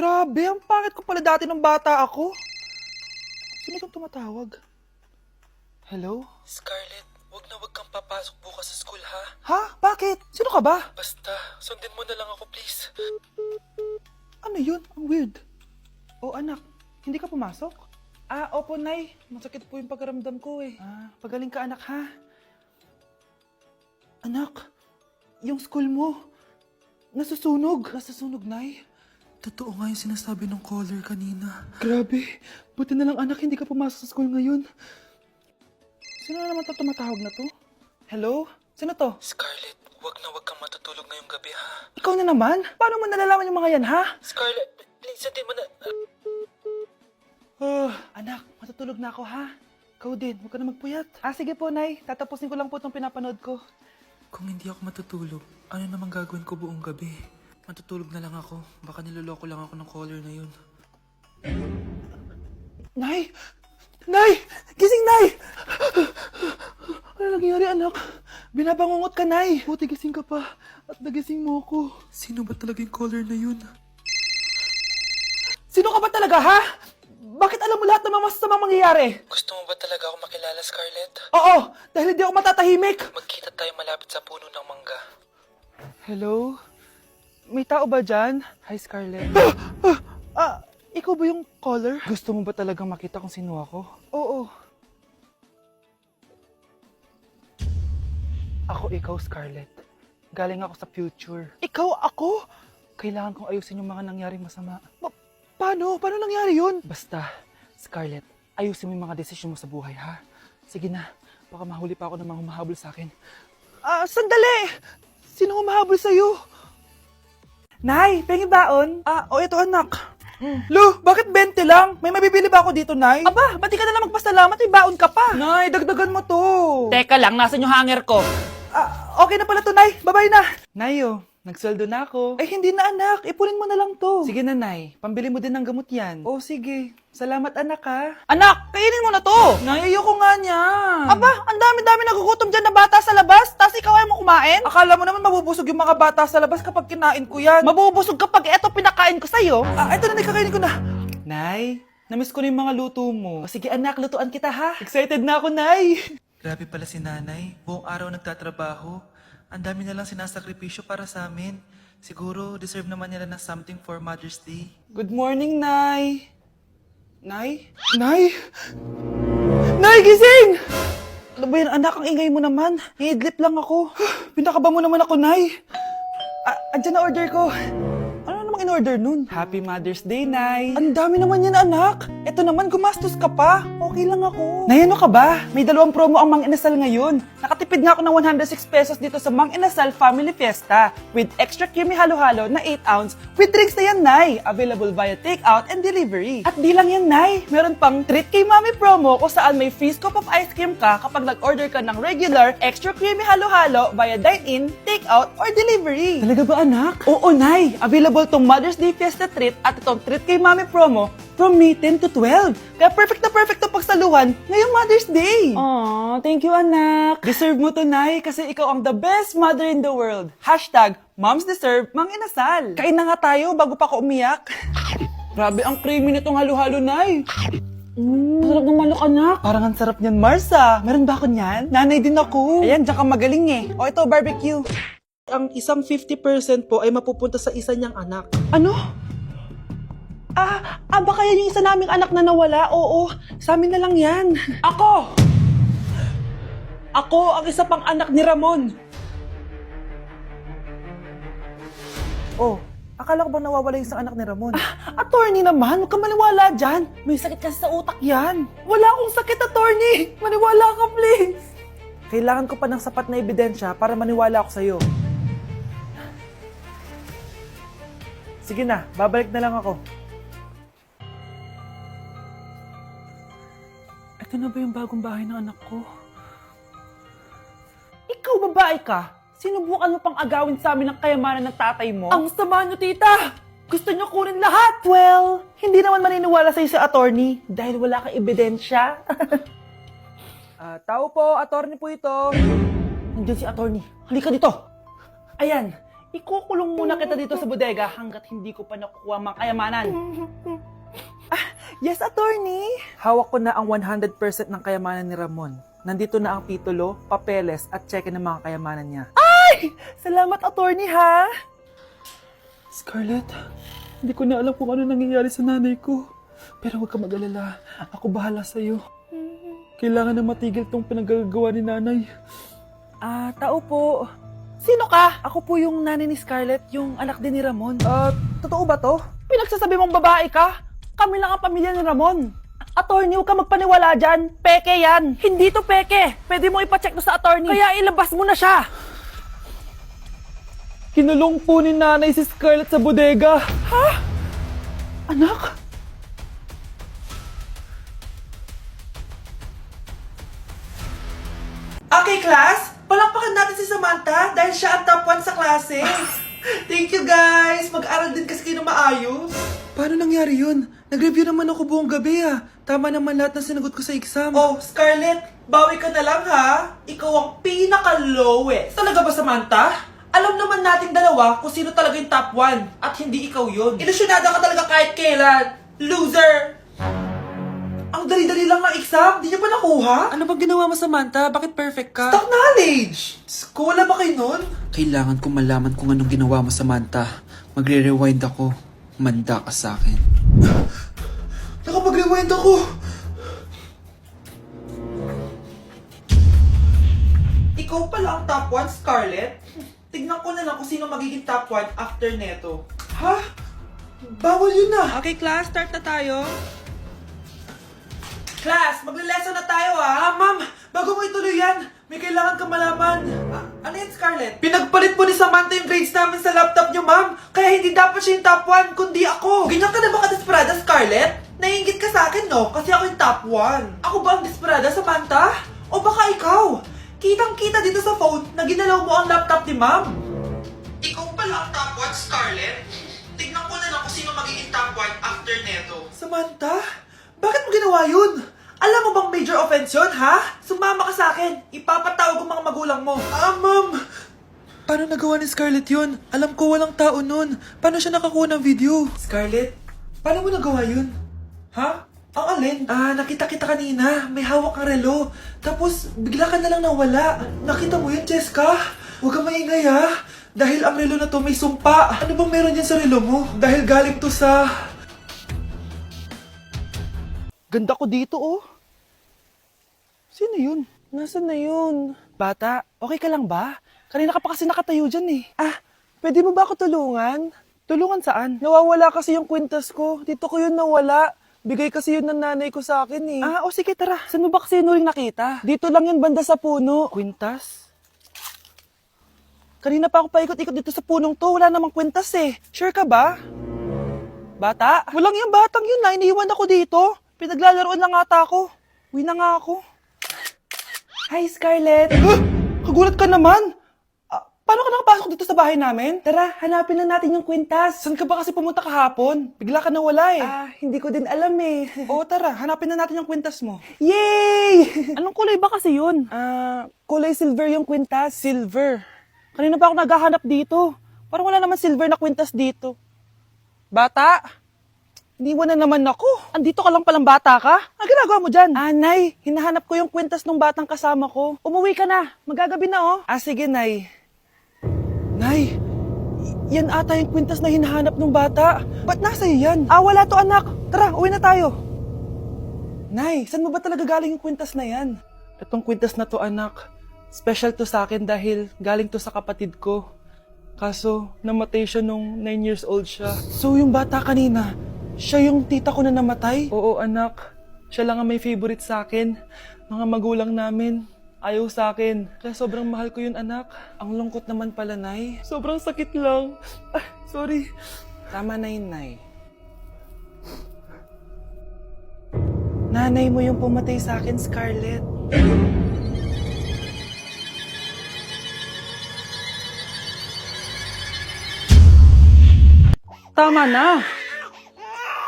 Grabe, ang pangit ko pala dati nung bata ako. Sino itong tumatawag? Hello? Scarlett, wag kang papasok bukas sa school, ha? Ha? Bakit? Sino ka ba? Basta, sundin mo na lang ako, please. Ano yun? Ang weird. Oh, anak, hindi ka pumasok? Opo, Nay. Masakit po yung pagkaramdam ko eh. Pagaling ka, anak, ha? Anak, yung school mo, nasusunog. Nasusunog, Nay. Totoo nga yung sinasabi ng caller kanina. Grabe. Buti na lang, anak, hindi ka pumasok sa school ngayon. Sino na naman tumatawag na to? Hello? Sino to? Scarlett, wag kang matutulog ngayong gabi, ha? Ikaw na naman? Paano mo nalalaman yung mga yan, ha? Scarlett, please, sundin mo na... Anak, matutulog na ako, ha? Ikaw din, huwag ka na magpuyat. Sige po, Nay. Tatapusin ko lang po itong pinapanood ko. Kung hindi ako matutulog, ano namang gagawin ko buong gabi? Matutulog na lang ako. Baka niloloko lang ako ng caller na yun. Nay! Nay! Gising, Nay! Ano nangyari, anak? Binabangungot ka, Nay. Buti gising ka pa. At nagising mo ako. Sino ba talaga yung caller na yun? Sino ka ba talaga, ha? Bakit alam mo lahat ng mga masasamang mangyayari? Gusto mo ba talaga ako makilala, Scarlett? Oo, dahil hindi ako matatahimik. Magkita tayo malapit sa puno ng mangga. Hello? May tao ba dyan? Hi, Scarlett. Ikaw ba yung caller? Gusto mo ba talagang makita kung sino ako? Oo. Ako ikaw, Scarlett. Galing ako sa future. Ikaw ako? Kailangan kong ayusin yung mga nangyaring masama. Paano? Paano nangyari yun? Basta, Scarlett, ayusin mo yung mga desisyon mo sa buhay, ha? Sige na, baka mahuli pa ako ng mga humahabol sa akin. Sandali! Sino humahabol sa'yo? Nay, pengi baon? Ito anak. Lo, bakit 20 lang? May mabibili ba ako dito, Nay? Aba, ba't di ka na lang magpasalamat? May baon ka pa. Nay, dagdagan mo to. Teka lang, nasan yung hanger ko? Okay na pala to, Nay. Bye-bye na. Nayo, nagsweldo na ako. Ay, hindi na, anak. Ipunin mo na lang to. Sige na, Nay. Pambili mo din ng gamot yan. Oh, sige. Salamat, anak, ha. Anak, kainin mo na to. Nay, ayoko nga niyan. Aba, ang dami-dami nagugutom dyan na bata sa labas. Tapos ikaw ay mo kumain? Akala mo naman mabubusog yung mga bata sa labas kapag kinain ko yan. Mabubusog kapag eto pinakain ko sa'yo. Eto na, kakainin ko na. Nay, namiss ko na yung mga luto mo. Sige, anak, lutuan kita, ha. Excited na ako, Nay. Grabe pala si nanay. Buong araw nagtatrabaho. Ang dami na lang sinasakripisyo para sa amin. Siguro, deserve naman nila ng something for Mother's Day. Good morning, Nay. Nay? Nay? Nay, gising! Ano ba yan, anak? Ang ingay mo naman. Iidlip lang ako. Pinakaba mo naman ako, Nay. Andyan na order ko. Ano namang in-order nun? Happy Mother's Day, Nay. Ang dami naman yan, anak. Ito naman, gumastos ka pa. Okay lang ako. Nay, ano ka ba? May 2 promo ang Mang Inasal ngayon. Nakatipid nga ako ng 106 pesos dito sa Mang Inasal Family Fiesta with extra creamy halo-halo na 8 ounce with drinks na yan, Nay. Available via takeout and delivery. At di lang yan, Nay. Meron pang Treat kay Mami promo kung saan may free scoop of ice cream ka kapag nag-order ka ng regular extra creamy halo-halo via dine-in, takeout, or delivery. Talaga ba, anak? Oo, Nay. Available tong Mother's Day Fiesta Treat at itong Treat kay Mami promo from May 10 to 12. Kaya perfect na perfect to pagsaluhan ngayong Mother's Day. Aww, thank you, anak. Deserve mo to, Nay, kasi ikaw ang the best mother in the world. Hashtag, Moms Deserve Mang Inasal. Kain na nga tayo bago pa ako umiyak. Grabe ang creamy nitong halo-halo, Nay. Sarap ng manok, anak. Parang ang sarap niyan, Marsa. Meron ba ako niyan? Nanay din ako. Ayan, diyan ka magaling eh. O ito, barbecue. Ang isang 50% po ay mapupunta sa isa niyang anak. Ano? Baka yan yung isa naming anak na nawala? Oo, sa amin na lang yan. Ako! Ako ang isa pang anak ni Ramon. Oh, akala ko ba nawawala yung isang anak ni Ramon? Attorney naman, huwag ka maniwala dyan. May sakit kasi sa utak yan. Wala akong sakit, attorney. Maniwala ka, please. Kailangan ko pa ng sapat na ebidensya para maniwala ako sa'yo. Sige na, babalik na lang ako. Ito na ba yung bagong bahay ng anak ko? Ikaw, babae ka? Sinubukan mo pang agawin sa amin ang kayamanan ng tatay mo? Ang sama nyo, tita! Gusto nyo kunin lahat! Well, hindi naman maniniwala sa'yo si attorney dahil wala kang ebidensya. Tao po, attorney po ito. Nandiyan si attorney. Halika dito. Ayan, Ikukulong muna kita dito sa bodega hanggat hindi ko pa nakukuha ang mga kayamanan. Yes, attorney. Hawak ko na ang 100% ng kayamanan ni Ramon. Nandito na ang titulo, papeles at cheque ng mga kayamanan niya. Ay! Salamat, attorney, ha? Scarlett, hindi ko na alam kung ano nangyayari sa nanay ko. Pero huwag ka mag-alala. Ako bahala sa'yo. Kailangan na matigil tong pinagagawa ni nanay. Tao po. Sino ka? Ako po yung nanay ni Scarlett, yung anak din ni Ramon. Totoo ba to? Pinagsasabi mong babae ka? Kami lang ang pamilya ni Ramon. Attorney, huwag ka magpaniwala dyan. Peke yan. Hindi to peke. Pwede mo ipacheck to sa attorney. Kaya ilabas mo na siya. Kinulong po ni nanay si Scarlett sa bodega. Ha? Anak? Okay, class. Palakpakan natin si Samantha dahil siya ang top 1 sa klase. Thank you, guys. Mag-aral din kasi kayo na maayos. Paano nangyari yun? Nag-review naman ako buong gabi Tama naman lahat ng sinagot ko sa exam. Oh, Scarlett, bawi ka na lang ha. Ikaw ang pinaka-lowest. Talaga ba, Samantha? Alam naman nating dalawa kung sino talaga yung top 1 at hindi ikaw yun. Ilusyonada ka talaga kahit kailan. Loser! Ang dali-dali lang ng exam, di niya pa nakuha? Ano bang ginawa mo, Samantha? Bakit perfect ka? Stock knowledge! Skola ba kayo nun? Kailangan kong malaman kung anong ginawa mo, Samantha. Magre-rewind ako. Manda ka sa akin. Nakapag-rewind ako! Ikaw pala ang top 1, Scarlett? Tignan ko na lang kung sino magiging top 1 after neto. Ha? Bawal yun na! Okay, class, start na tayo. Class, magle-lesson na tayo ma'am, bago mo ituloy yan, may kailangan ka malaman. Ano yan, Scarlett? Pinagpalit po ni Samantha yung grades namin sa laptop niyo, ma'am. Kaya hindi dapat siya yung top 1, kundi ako. Ganyan ka na ba ka-desperada, Scarlett? Naiingit ka sa akin, no? Kasi ako yung top 1. Ako ba ang desperada, Samantha? O baka ikaw? Kitang-kita dito sa phone na ginalaw mo ang laptop ni ma'am. Ikaw pala ang top 1, Scarlett? Tignan ko na lang kung sino magiging top 1 after neto. Samantha? Bakit mo ginawa yun? Alam mo bang major offense yun, ha? Sumama ka sa akin. Ipapatawag ang mga magulang mo. Ma'am! Paano nagawa ni Scarlett yun? Alam ko walang tao nun. Paano siya nakakuha ng video? Scarlett, paano mo nagawa yun? Ha? Ang alin? Nakita kita kanina. May hawak kang relo. Tapos, bigla ka na lang nawala. Nakita mo yun, Jessica? Huwag kang maingay, ha? Dahil ang relo na to may sumpa. Ano bang meron yan sa relo mo? Dahil galing to sa... Ganda ko dito, oh. Sino yun? Nasaan na yun? Bata, okay ka lang ba? Kanina ka pa kasi nakatayo dyan eh. Pwede mo ba ako tulungan? Tulungan saan? Nawawala kasi yung kwintas ko. Dito ko yun nawala. Bigay kasi yun ng nanay ko sa akin eh. Sige tara. Saan mo ba kasi yun uling nakita? Dito lang yun banda sa puno. Kwintas? Kanina pa ako paikot-ikot dito sa punong to. Wala namang kwintas eh. Sure ka ba? Bata? Walang yung batang yun na. Iniiwan ako dito. Pinaglalaroan lang ata ako. Uwi na nga ako. Hi, Scarlett. Kagulat ka naman. Paano ka nakapasok dito sa bahay namin? Tara, hanapin lang natin yung kwintas. Saan ka ba kasi pumunta kahapon? Bigla ka nawala eh. Hindi ko din alam eh. Oo, tara, hanapin na natin yung kwintas mo. Yay! Anong kulay ba kasi yun? Kulay silver yung kwintas. Silver? Kanina pa ako naghahanap dito. Parang wala naman silver na kwintas dito. Bata? Iniwan na naman ako. Andito ka lang palang bata ka? Ang ginagawa mo dyan? Nay, hinahanap ko yung kwintas ng batang kasama ko. Umuwi ka na. Magagabi na oh. Sige, Nay. Nay, yan ata yung kwintas na hinahanap ng bata. Ba't nasa iyo yan? Wala to anak. Tara, uwi na tayo. Nay, saan mo ba talaga galing yung kwintas na yan? Itong kwintas na to anak, special to sa akin dahil galing to sa kapatid ko. Kaso, namatay siya nung 9 years old siya. So yung bata kanina, siya yung tita ko na namatay? Oo anak, siya lang ang may favorite sa akin. Mga magulang namin, ayaw sa akin. Kaya sobrang mahal ko yun anak. Ang lungkot naman pala, Nay. Sobrang sakit lang. Sorry. Tama na yun, Nay. Nanay mo yung pumatay sa akin, Scarlett. Tama na.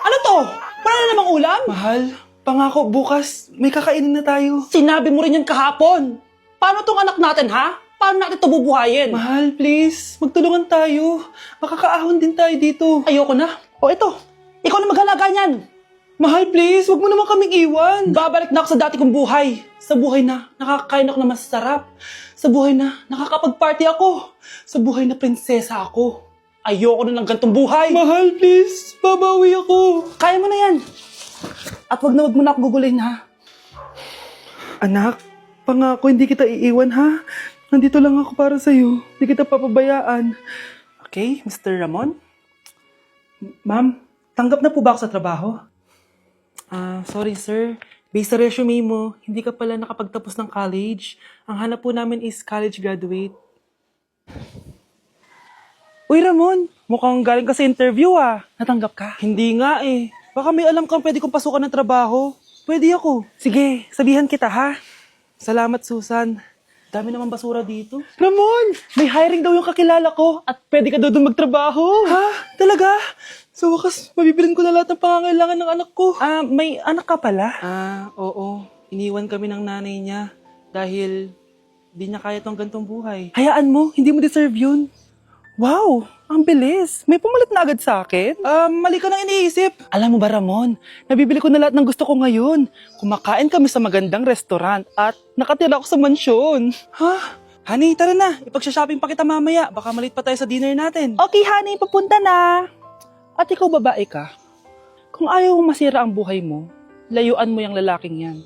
Ano to? Wala na namang ulam? Mahal, pangako bukas may kakainin na tayo. Sinabi mo rin yan kahapon. Paano tong anak natin, ha? Paano natin ito bubuhayin? Mahal, please. Magtulungan tayo. Makakaahon din tayo dito. Ayoko na. O ito, ikaw na maghalaga niyan. Mahal, please. Huwag mo naman kaming iwan. Babalik na ako sa dati kong buhay. Sa buhay na nakakain ako na masarap. Sa buhay na nakakapag-party ako. Sa buhay na prinsesa ako. Ayoko na ng gantong buhay. Mahal, please. Babawi ako. Kaya mo na yan. At wag mo na ako gugulin, ha? Anak, pangako hindi kita iiwan, ha? Nandito lang ako para sa'yo. Hindi kita papabayaan. Okay, Mr. Ramon? Ma'am, tanggap na po ba ako sa trabaho? Sorry sir. Based sa resume mo, hindi ka pala nakapagtapos ng college. Ang hanap po namin is college graduate. Uy, Ramon, mukhang galing ka sa interview, ah. Natanggap ka? Hindi nga, eh. Baka may alam kang pwede kong pasukan ng trabaho. Pwede ako. Sige, sabihan kita, ha? Salamat, Susan. Dami naman basura dito. Ramon, may hiring daw yung kakilala ko at pwede ka daw doon magtrabaho. Ha? Talaga? Sa wakas, mabibilin ko na lahat ng pangangailangan ng anak ko. May anak ka pala? Oo. Iniwan kami ng nanay niya dahil di niya kaya tong gantong buhay. Hayaan mo, hindi mo deserve yun. Wow, ang bilis. May pumalit na agad sa akin. Mali ka nang iniisip. Alam mo ba, Ramon, nabibili ko na lahat ng gusto ko ngayon. Kumakain kami sa magandang restaurant at nakatira ako sa mansyon. Ha? Honey, tara na. Ipag-shopping pa kita mamaya. Baka malit pa tayo sa dinner natin. Okay, honey, papunta na. At ikaw, babae ka. Kung ayaw mo masira ang buhay mo, layuan mo yung lalaking yan.